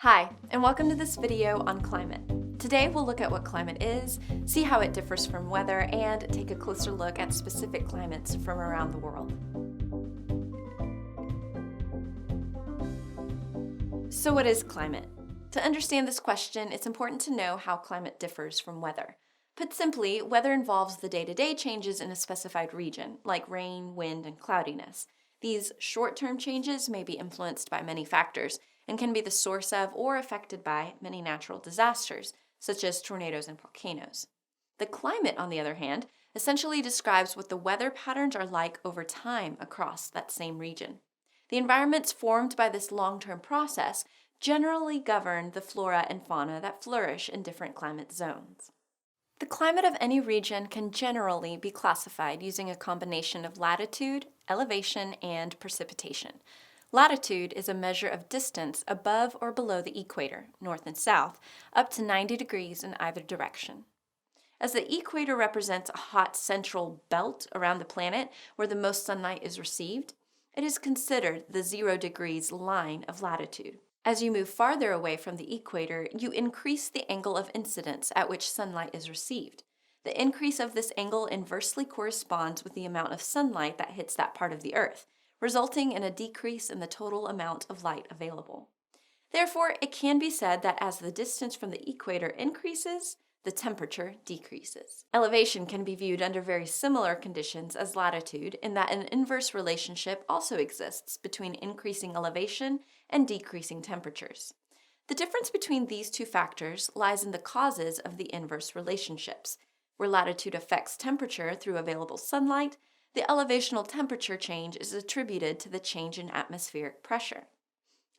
Hi, and welcome to this video on climate. Today we'll look at what climate is, see how it differs from weather, and take a closer look at specific climates from around the world. So what is climate? To understand this question, it's important to know how climate differs from weather. Put simply, weather involves the day-to-day changes in a specified region, like rain, wind, and cloudiness. These short-term changes may be influenced by many factors, and can be the source of or affected by many natural disasters, such as tornadoes and volcanoes. The climate, on the other hand, essentially describes what the weather patterns are like over time across that same region. The environments formed by this long-term process generally govern the flora and fauna that flourish in different climate zones. The climate of any region can generally be classified using a combination of latitude, elevation, and precipitation. Latitude is a measure of distance above or below the equator, north and south, up to 90 degrees in either direction. As the equator represents a hot central belt around the planet where the most sunlight is received, it is considered the 0 degrees line of latitude. As you move farther away from the equator, you increase the angle of incidence at which sunlight is received. The increase of this angle inversely corresponds with the amount of sunlight that hits that part of the Earth, resulting in a decrease in the total amount of light available. Therefore, it can be said that as the distance from the equator increases, the temperature decreases. Elevation can be viewed under very similar conditions as latitude in that an inverse relationship also exists between increasing elevation and decreasing temperatures. The difference between these two factors lies in the causes of the inverse relationships. Where latitude affects temperature through available sunlight, the elevational temperature change is attributed to the change in atmospheric pressure.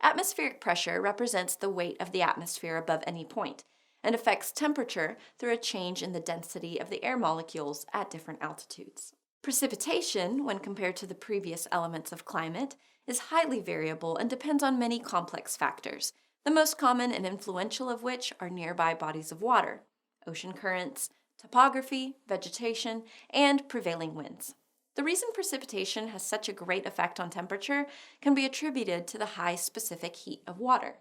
Atmospheric pressure represents the weight of the atmosphere above any point, and affects temperature through a change in the density of the air molecules at different altitudes. Precipitation, when compared to the previous elements of climate, is highly variable and depends on many complex factors, the most common and influential of which are nearby bodies of water, ocean currents, topography, vegetation, and prevailing winds. The reason precipitation has such a great effect on temperature can be attributed to the high specific heat of water.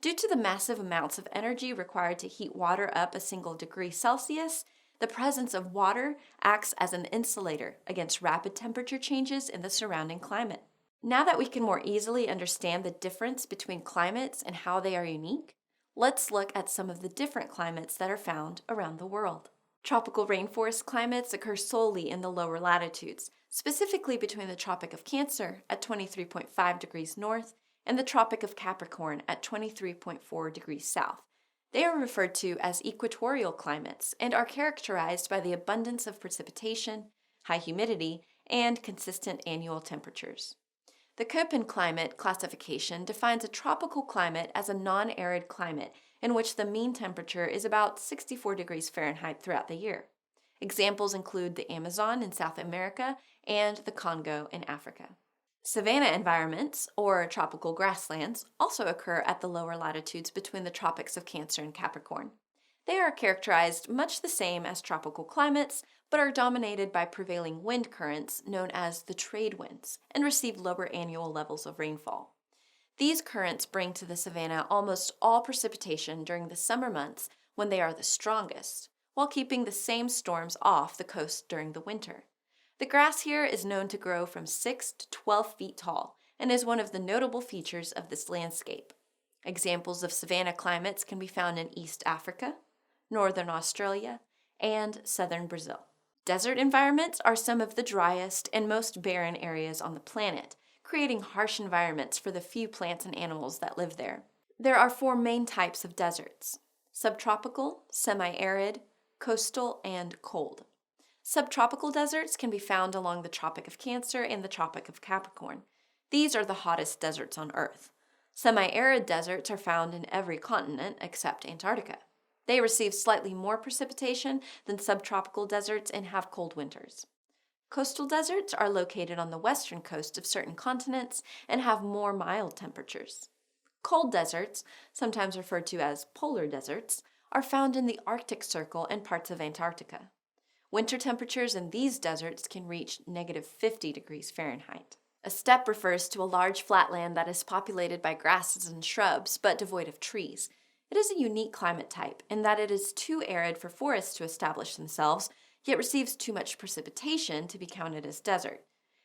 Due to the massive amounts of energy required to heat water up a single degree Celsius, the presence of water acts as an insulator against rapid temperature changes in the surrounding climate. Now that we can more easily understand the difference between climates and how they are unique, let's look at some of the different climates that are found around the world. Tropical rainforest climates occur solely in the lower latitudes, specifically between the Tropic of Cancer at 23.5 degrees north and the Tropic of Capricorn at 23.4 degrees south. They are referred to as equatorial climates and are characterized by the abundance of precipitation, high humidity, and consistent annual temperatures. The Köppen climate classification defines a tropical climate as a non-arid climate in which the mean temperature is about 64 degrees Fahrenheit throughout the year. Examples include the Amazon in South America and the Congo in Africa. Savanna environments, or tropical grasslands, also occur at the lower latitudes between the Tropics of Cancer and Capricorn. They are characterized much the same as tropical climates, but are dominated by prevailing wind currents known as the trade winds and receive lower annual levels of rainfall. These currents bring to the savanna almost all precipitation during the summer months when they are the strongest, while keeping the same storms off the coast during the winter. The grass here is known to grow from 6 to 12 feet tall and is one of the notable features of this landscape. Examples of savanna climates can be found in East Africa, northern Australia, and southern Brazil. Desert environments are some of the driest and most barren areas on the planet, creating harsh environments for the few plants and animals that live there. There are 4 main types of deserts: subtropical, semi-arid, coastal, and cold. Subtropical deserts can be found along the Tropic of Cancer and the Tropic of Capricorn. These are the hottest deserts on Earth. Semi-arid deserts are found in every continent except Antarctica. They receive slightly more precipitation than subtropical deserts and have cold winters. Coastal deserts are located on the western coast of certain continents and have more mild temperatures. Cold deserts, sometimes referred to as polar deserts, are found in the Arctic Circle and parts of Antarctica. Winter temperatures in these deserts can reach -50 degrees Fahrenheit. A steppe refers to a large flatland that is populated by grasses and shrubs, but devoid of trees. It is a unique climate type in that it is too arid for forests to establish themselves, yet receives too much precipitation to be counted as desert.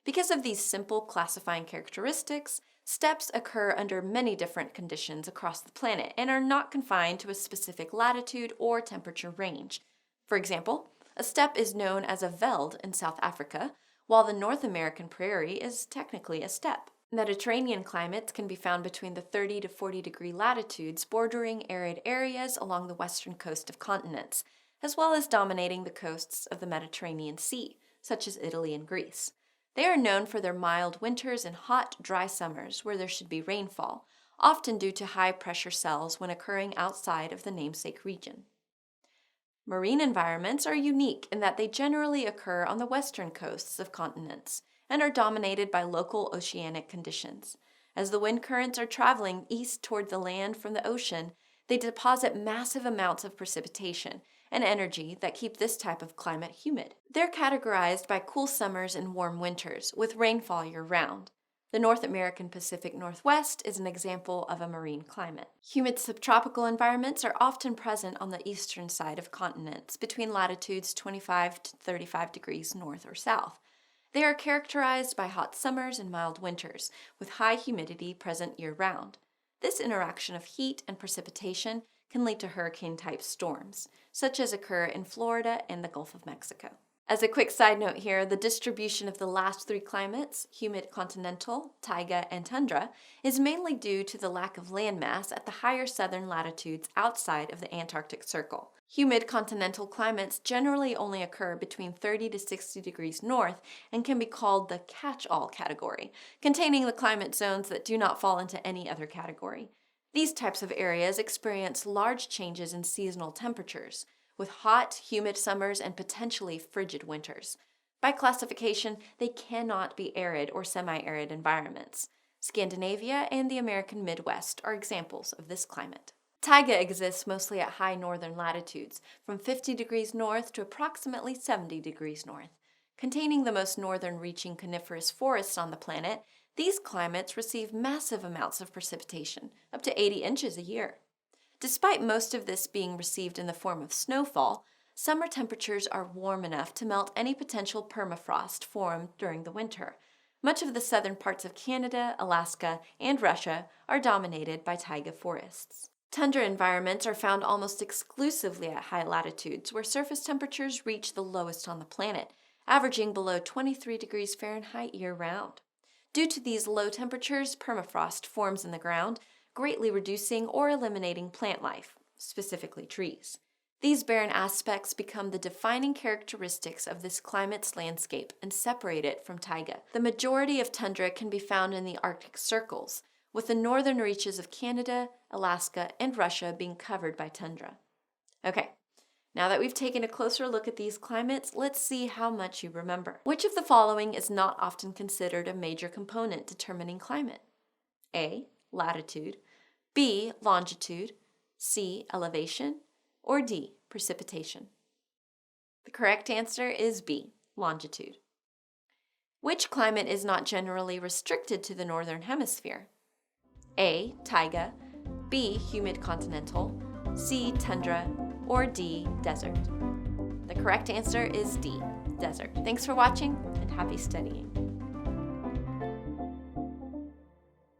Because of these simple classifying characteristics, steppes occur under many different conditions across the planet and are not confined to a specific latitude or temperature range. For example, a steppe is known as a veld in South Africa, while the North American prairie is technically a steppe. Mediterranean climates can be found between the 30 to 40 degree latitudes bordering arid areas along the western coast of continents, as well as dominating the coasts of the Mediterranean Sea, such as Italy and Greece. They are known for their mild winters and hot, dry summers where there should be rainfall, often due to high-pressure cells when occurring outside of the namesake region. Marine environments are unique in that they generally occur on the western coasts of continents and are dominated by local oceanic conditions. As the wind currents are traveling east toward the land from the ocean, they deposit massive amounts of precipitation and energy that keep this type of climate humid. They're categorized by cool summers and warm winters, with rainfall year-round. The North American Pacific Northwest is an example of a marine climate. Humid subtropical environments are often present on the eastern side of continents, between latitudes 25 to 35 degrees north or south. They are characterized by hot summers and mild winters, with high humidity present year-round. This interaction of heat and precipitation can lead to hurricane-type storms, such as occur in Florida and the Gulf of Mexico. As a quick side note here, the distribution of the last three climates, humid continental, taiga, and tundra, is mainly due to the lack of landmass at the higher southern latitudes outside of the Antarctic Circle. Humid continental climates generally only occur between 30 to 60 degrees north and can be called the catch-all category, containing the climate zones that do not fall into any other category. These types of areas experience large changes in seasonal temperatures, with hot, humid summers and potentially frigid winters. By classification, they cannot be arid or semi-arid environments. Scandinavia and the American Midwest are examples of this climate. Taiga exists mostly at high northern latitudes, from 50 degrees north to approximately 70 degrees north. Containing the most northern-reaching coniferous forests on the planet, these climates receive massive amounts of precipitation, up to 80 inches a year. Despite most of this being received in the form of snowfall, summer temperatures are warm enough to melt any potential permafrost formed during the winter. Much of the southern parts of Canada, Alaska, and Russia are dominated by taiga forests. Tundra environments are found almost exclusively at high latitudes, where surface temperatures reach the lowest on the planet, averaging below 23 degrees Fahrenheit year-round. Due to these low temperatures, permafrost forms in the ground, greatly reducing or eliminating plant life, specifically trees. These barren aspects become the defining characteristics of this climate's landscape and separate it from taiga. The majority of tundra can be found in the Arctic circles, with the northern reaches of Canada, Alaska, and Russia being covered by tundra. Okay, now that we've taken a closer look at these climates, let's see how much you remember. Which of the following is not often considered a major component determining climate? A. Latitude, B. Longitude, C. Elevation, or D. Precipitation? The correct answer is B. Longitude. Which climate is not generally restricted to the northern hemisphere? A. Taiga, B. Humid continental, C. Tundra, or D. Desert? The correct answer is D. Desert. Thanks for watching and happy studying.